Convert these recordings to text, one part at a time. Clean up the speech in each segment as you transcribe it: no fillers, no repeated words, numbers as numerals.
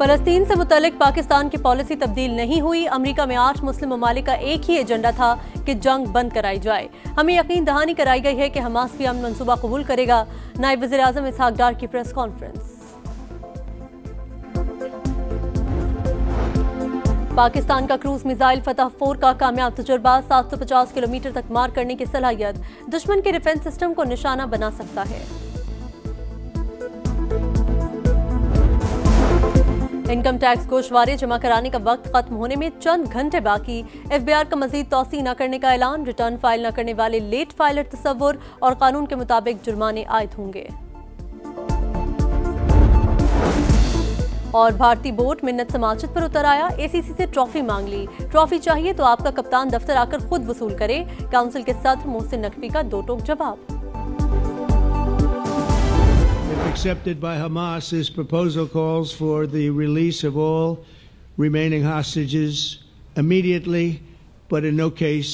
फलस्तीन से मुतल्लिक पाकिस्तान की पॉलिसी तब्दील नहीं हुई। अमेरिका में 8 मुस्लिम ममालिक का एक ही एजेंडा था कि जंग बंद कराई जाए। हमें यकीन दहानी कराई गई है कि हमास भी अमन मंसूबा कबूल करेगा। नायब वज़ीर आज़म इसहाक डार की प्रेस कॉन्फ्रेंस। पाकिस्तान का क्रूज मिसाइल फतह 4 का कामयाब तजुर्बा, 750 किलोमीटर तक मार करने की सलाहियत, दुश्मन के डिफेंस सिस्टम को निशाना बना सकता है। इनकम टैक्स गोशवारे जमा कराने का वक्त खत्म होने में चंद घंटे बाकी। FBI का मजीद तौसी न करने का ऐलान। रिटर्न फाइल न करने वाले लेट फाइलर तस्वुर और कानून के मुताबिक जुर्माने आयद होंगे। और भारतीय बोर्ड मिन्नत से माजिद पर उतर आया। ACC से ट्रॉफी मांग ली। ट्रॉफी चाहिए तो आपका कप्तान दफ्तर आकर खुद वसूल करे। काउंसिल के सदर मोहसिन नकवी का दो टोक जवाब। If accepted by Hamas, this proposal calls for the release of all remaining hostages immediately, but in no case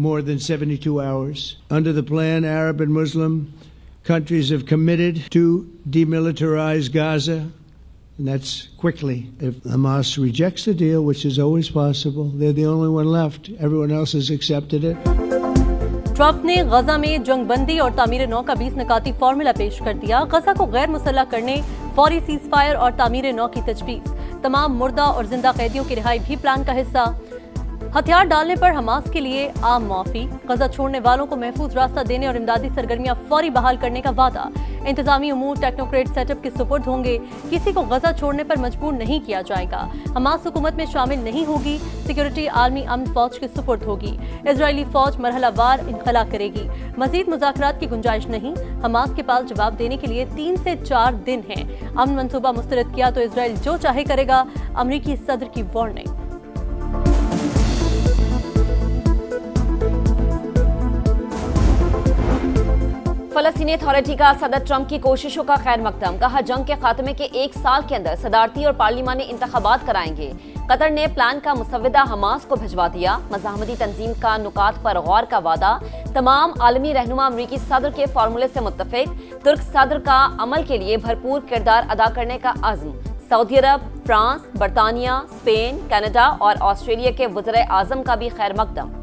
more than 72 hours. Under the plan, Arab and Muslim countries have committed to demilitarize Gaza, and that's quickly. If Hamas rejects the deal, which is always possible, they're the only one left. Everyone else has accepted it. Trump ने गजा में जंग बंदी और तामीर नौ का 20 नकाती formula पेश कर दिया। गजा को गैर मुसल्लह करने, फौरी सीज फायर और तामीर नौ की तजवीज़। तमाम मुर्दा और जिंदा कैदियों की रिहाई भी प्लान का हिस्सा। हथियार डालने पर हमास के लिए आम माफी। गजा छोड़ने वालों को महफूज रास्ता देने और इमदादी सरगर्मियां फौरी बहाल करने का वादा। इंतजामी उमूर टेक्नोक्रेट सेटअप के सुपुर्द होंगे। किसी को गजा छोड़ने पर मजबूर नहीं किया जाएगा। हमास हुकूमत में शामिल नहीं होगी। सिक्योरिटी आर्मी अमन फौज के सुपुर्द होगी। इजरायली फौज मरहलावार इनखला करेगी। मजीद मुज़ाकरात की गुंजाइश नहीं। हमास के पास जवाब देने के लिए 3 से 4 दिन हैं। अमन मंसूबा मुस्तरद किया तो इसराइल जो चाहे करेगा। अमरीकी सदर की वार्निंग। फलस्तीनी अथॉरिटी का सदर ट्रंप की कोशिशों का खैर मकदम। कहा जंग के खात्मे के 1 साल के अंदर सदारती और पार्लिमानी इंतखाबात कराएंगे। कतर ने प्लान का मुसव्विदा हमास को भिजवा दिया। मज़ाहमती तंजीम का नुकात पर गौर का वादा। तमाम आलमी रहनुमा अमरीकी सदर के फार्मूले से मुत्तफिक। तुर्क सदर का अमल के लिए भरपूर किरदार अदा करने का अज़्म। सऊदी अरब, फ्रांस, बरतानिया, स्पेन, कनाडा और ऑस्ट्रेलिया के वज़ीर आज़म का भी खैर मकदम।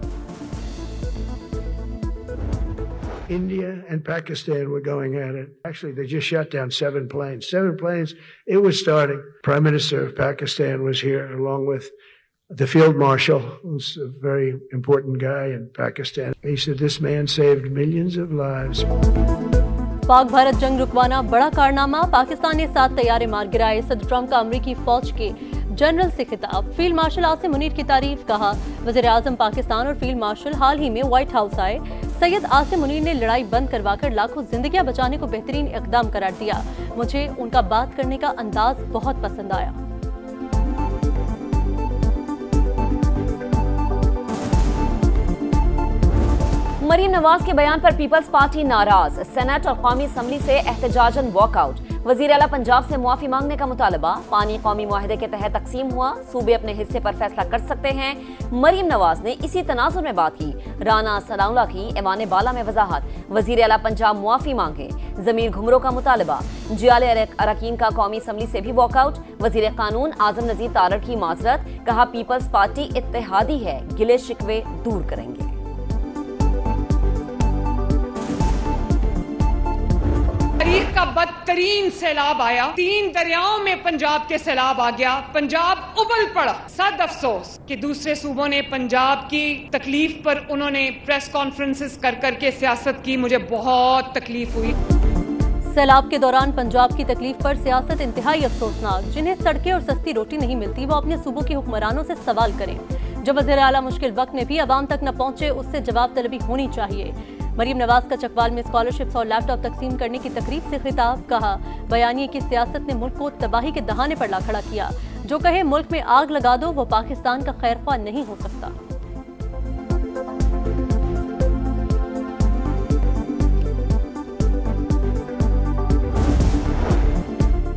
India and Pakistan were going at it. Actually, they just shot down 7 planes. 7 planes. It was starting. Prime Minister of Pakistan was here along with the Field Marshal, who's a very important guy in Pakistan. He said this man saved millions of lives. Pak Bharat जंग रुकवाना बड़ा कारनामा। पाकिस्तान ने 7 तैयारे मार गिराए। सदर Trump का अमरीकी फौज के जनरल से खिताब। फील्ड मार्शल आसिम मुनीर की तारीफ। कहा वज़ीर आज़म पाकिस्तान और फील्ड मार्शल हाल ही में व्हाइट हाउस आए। सैयद आसिम मुनीर ने लड़ाई बंद करवाकर लाखों जिंदगियां बचाने को बेहतरीन इकदाम करार दिया। मुझे उनका बात करने का अंदाज बहुत पसंद आया। मरीम नवाज के बयान पर पीपल्स पार्टी नाराज। सेनेट और कौमी असम्बली से एहतजाजन वॉकआउट। वजीर आला पंजाब से मुआफी मांगने का मुतालबा। पानी कौमी मुआहदे के तहत तकसीम हुआ। सूबे अपने हिस्से पर फैसला कर सकते हैं। मरीम नवाज ने इसी तनाजुर में बात की। राना सनाउल्लाह की ऐवान बाला में वजाहत। वजीर आला पंजाब मुआफी मांगे। जमीर घुमरो का मुतालबा। जियाले अरकान का कौमी असम्बली से भी वॉकआउट। वजीर कानून आजम नजीर तारड़ की माजरत। कहा पीपल्स पार्टी इत्तेहादी है, गिले शिकवे दूर करेंगे। तारीख का बदतरीन सैलाब आया। 3 दरियाओं में पंजाब के सैलाब आ गया। पंजाब उबल पड़ा। सद अफसोस कि दूसरे सूबों ने पंजाब की तकलीफ पर उन्होंने प्रेस कॉन्फ्रेंसेस कर करके सियासत की। मुझे बहुत तकलीफ हुई। सैलाब के दौरान पंजाब की तकलीफ पर सियासत इंतहाई अफसोसनाक। जिन्हें सड़कें और सस्ती रोटी नहीं मिलती वो अपने सूबों के हुक्मरानों से सवाल करें। जो वज़ीर आला मुश्किल वक्त में भी अवाम तक न पहुंचे उससे जवाब तलबी होनी चाहिए। मरीम नवाज का चकवाल में स्कॉलरशिप्स और लैपटॉप तकसीम करने की तकरीब से खिताब। कहा बयानिए की सियासत ने मुल्क को तबाही के दहाने पर ला खड़ा किया। जो कहे मुल्क में आग लगा दो वो पाकिस्तान का खैरख्वाह नहीं हो सकता।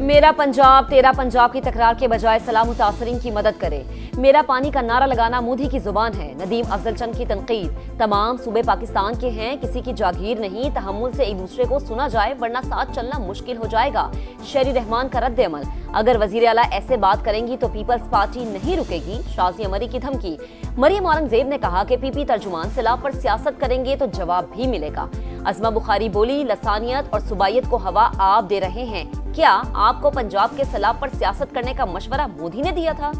मेरा पंजाब तेरा पंजाब की तकरार के बजाय सलाह मुतासरीन की मदद करे। मेरा पानी का नारा लगाना मोदी की जुबान है। नदीम अफजल चंद की तनकीद, तमाम सूबे पाकिस्तान के हैं, किसी की जागीर नहीं, तहम्मुल से एक दूसरे को सुना जाए वरना साथ चलना मुश्किल हो जाएगा। शेरी रहमान का रद्द अमल, अगर वजीर आला ऐसे बात करेंगी तो पीपल्स पार्टी नहीं रुकेगी, शाजी अमरी की धमकी। मरियम औरंगजेब ने कहा कि पीपी तर्जुमान सैलाब पर सियासत करेंगे तो जवाब भी मिलेगा। अज़मा बुखारी बोली, लसानियत और सुबाइयत को हवा आप दे रहे हैं, क्या आपको पंजाब के सैलाब पर सियासत करने का मशवरा मोदी ने दिया था?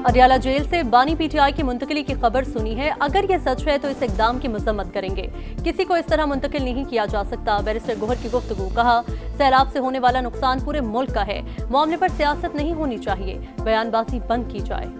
अडियाला जेल से बानी पीटीआई की मुंतकिली की खबर सुनी है। अगर ये सच है तो इस इकदाम की मजम्मत करेंगे। किसी को इस तरह मुंतकिल नहीं किया जा सकता। बैरिस्टर गोहर की गुफ्तगू, कहा सैलाब से होने वाला नुकसान पूरे मुल्क का है, मामले पर सियासत नहीं होनी चाहिए, बयानबाजी बंद की जाए।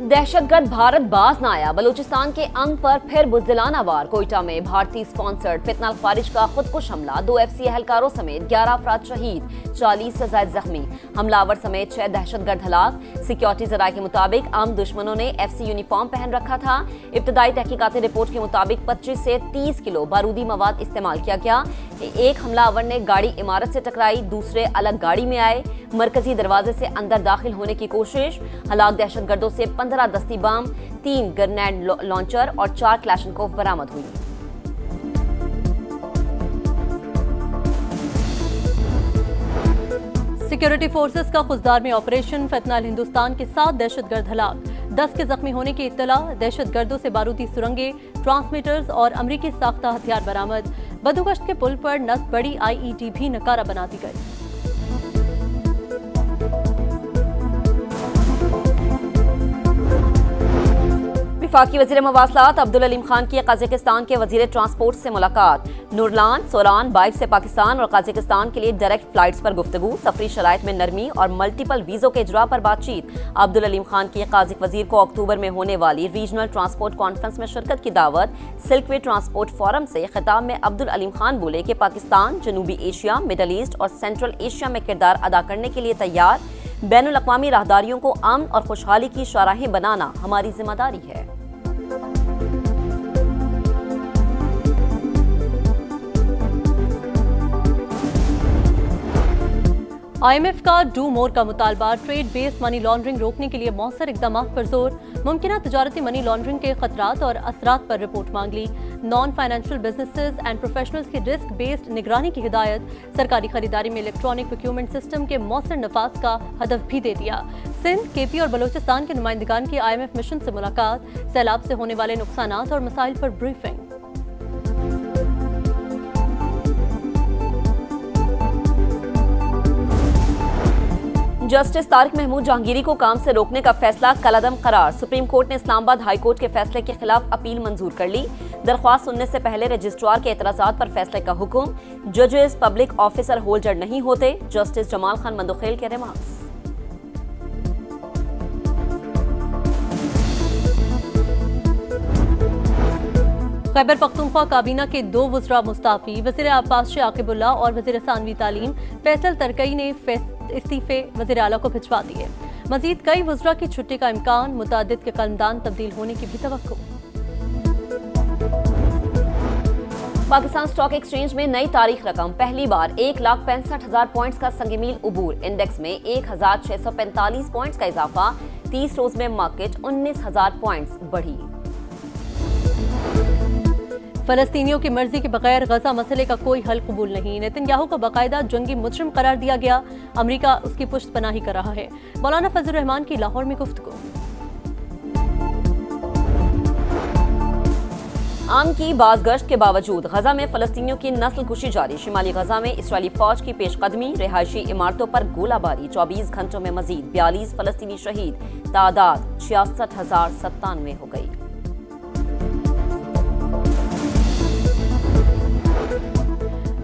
दहशतगर्द भारत बाज न आया, बलूचिस्तान के अंग पर फिर बुज़दिलाना वार। कोयटा में भारतीय स्पॉन्सर्ड फितना खारिज का खुदकुश हमला, 2 FC एहलकारों समेत 11 अफराद शहीद, 40 से ज्यादा जख्मी, हमलावर समेत 6 दहशतगर्द हलाक। सिक्योरिटी जराये के मुताबिक आम दुश्मनों ने FC यूनिफॉर्म पहन रखा था। इब्तदाई तहकीकाती रिपोर्ट के मुताबिक 25 से 30 किलो बारूदी मवाद इस्तेमाल किया गया। एक हमलावर ने गाड़ी इमारत से टकराई, दूसरे अलग गाड़ी में आए, मरकजी दरवाजे से अंदर दाखिल होने की कोशिश। हलाक दहशतगर्दों से 15 दस्ती बम, 3 ग्रेनेड लॉन्चर और 4 क्लैशनकोव बरामद हुई। सिक्योरिटी फोर्सेस का खुजदार में ऑपरेशन, फितनाल हिंदुस्तान के 7 दहशतगर्द हलाक, 10 के जख्मी होने की इत्तला। दहशतगर्दों से बारूदी सुरंगे, ट्रांसमीटर्स और अमरीकी साख्ता हथियार बरामद। बदुगश्त के पुल पर नस्ब बड़ी IED भी नकारा बना दी गई। वफाकी वज़ीर मवासलात अब्दुल अलीम खान की कजाकिस्तान के वज़ीर ट्रांसपोर्ट से मुलाकात। नूरलान सोलान 22 से पाकिस्तान और कजाकिस्तान के लिए डायरेक्ट फ्लाइट्स पर गुफ्तगू, सफरी शराइत में नरमी और मल्टीपल वीज़ों के इजरा पर बातचीत। अब्दुल अलीम खान की काज़िक वज़ीर को अक्टूबर में होने वाली रीजनल ट्रांसपोर्ट कॉन्फ्रेंस में शिरकत की दावत। सिल्क वे ट्रांसपोर्ट फोरम से खिताब में अब्दुल अलीम खान बोले कि पाकिस्तान जनूबी एशिया, मिडल ईस्ट और सेंट्रल एशिया में किरदार अदा करने के लिए तैयार। बैनुल अक़वामी राहदारियों को अमन और खुशहाली की शाहराहें बनाना हमारी जिम्मेदारी है। IMF का डू मोर का मुतालबा, ट्रेड बेस्ड मनी लॉन्ड्रिंग रोकने के लिए मौसर इक़दाम पर जोर। मुमकिना तजारती मनी लॉन्ड्रिंग के खतरात और असरात पर रिपोर्ट मांग ली। Non financial businesses and professionals की रिस्क बेस्ड निगरानी की हिदायत। सरकारी खरीदारी में इलेक्ट्रॉनिक प्रोक्योरमेंट सिस्टम के मौसर नफाज का हदफ भी दे दिया। सिंध, KP और बलोचिस्तान के नुमाइंदगान की IMF मिशन से मुलाकात। सैलाब से होने वाले नुकसानात और मसाइल पर ब्रीफिंग। जस्टिस तारिक महमूद जहांगीरी को काम से रोकने का फैसला कलअदम करार। सुप्रीम कोर्ट ने इस्लामाबाद हाई कोर्ट के फैसले के खिलाफ अपील मंजूर कर ली। दरख्वास्त सुनने से पहले रजिस्ट्रार के एतराजात पर फैसले का हुक्म। जजेस पब्लिक ऑफिसर होल्डर नहीं होते, जस्टिस जमाल खान मंदोखेल के रिमार्क्स। खैबर पख्तूनख्वा काबीना के 2 वज़रा मुस्ताफी, वज़ीर अब्बास आकिबुल्ला और वज़ीर सानवी तालीम फैसल तरकई ने इस्तीफे वज़ीर आला को भिजवा दिए। मजीद कई वज़रा की छुट्टी का इम्कान, मुतादिद के कलमदान तब्दील होने की भी तवक्को। पाकिस्तान स्टॉक एक्सचेंज में नई तारीख रकम, पहली बार 1,65,000 पॉइंट्स का संगमील उबूर। इंडेक्स में 1,645 पॉइंट्स का इजाफा। 30 रोज में मार्केट 19,000 पॉइंट्स बढ़ी। फलस्तीनियों की मर्जी के बगैर गजा मसले का कोई हल कबूल नहीं। नेतन्याहू को बाकायदा जंगी मुजरिम करार दिया गया। अमेरिका उसकी पुश्तपनाही कर रहा है। मौलाना फजल रहमान की लाहौर में गुफ्तगू। आम की बाज़गश्त के बावजूद गजा में फलस्तीनियों की नस्ल कुशी जारी। शिमाली गजा में इसराइली फौज की पेशकदमी, रिहायशी इमारतों पर गोलाबारी। 24 घंटों में मजीद 42 फलस्तीनी शहीद। तादाद 66,097 हो गई।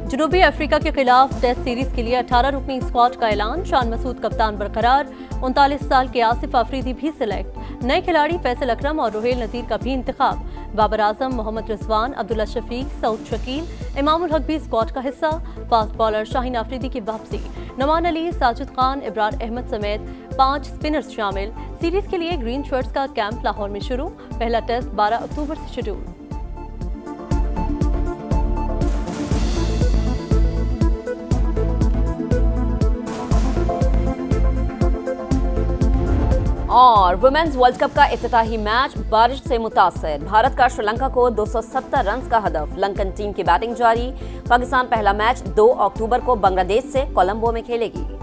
जनूबी अफ्रीका के खिलाफ टेस्ट सीरीज के लिए 18 रुकनी स्क्वाड का ऐलान। शान मसूद कप्तान बरकरार। 39 साल के आसिफ आफरीदी भी सिलेक्ट। नए खिलाड़ी फैसल अकरम और रोहेल नजीर का भी इंतखाब। बाबर आजम, मोहम्मद रिजवान, अब्दुल्ला शफीक, सऊद शकील, इमामुल हक भी स्क्वाड का हिस्सा। फास्ट बॉलर शाहीन आफरीदी की वापसी, नमान अली, साजिद खान, इब्रार अहमद समेत 5 स्पिनर्स शामिल। सीरीज के लिए ग्रीन शर्ट्स का कैंप लाहौर में शुरू। पहला टेस्ट 12 अक्टूबर से शेड्यूल। और वुमेन्स वर्ल्ड कप का इफ्तिताही मैच बारिश से मुतासर। भारत का श्रीलंका को 270 रन का हदफ। लंकन टीम की बैटिंग जारी। पाकिस्तान पहला मैच 2 अक्टूबर को बांग्लादेश से कोलंबो में खेलेगी।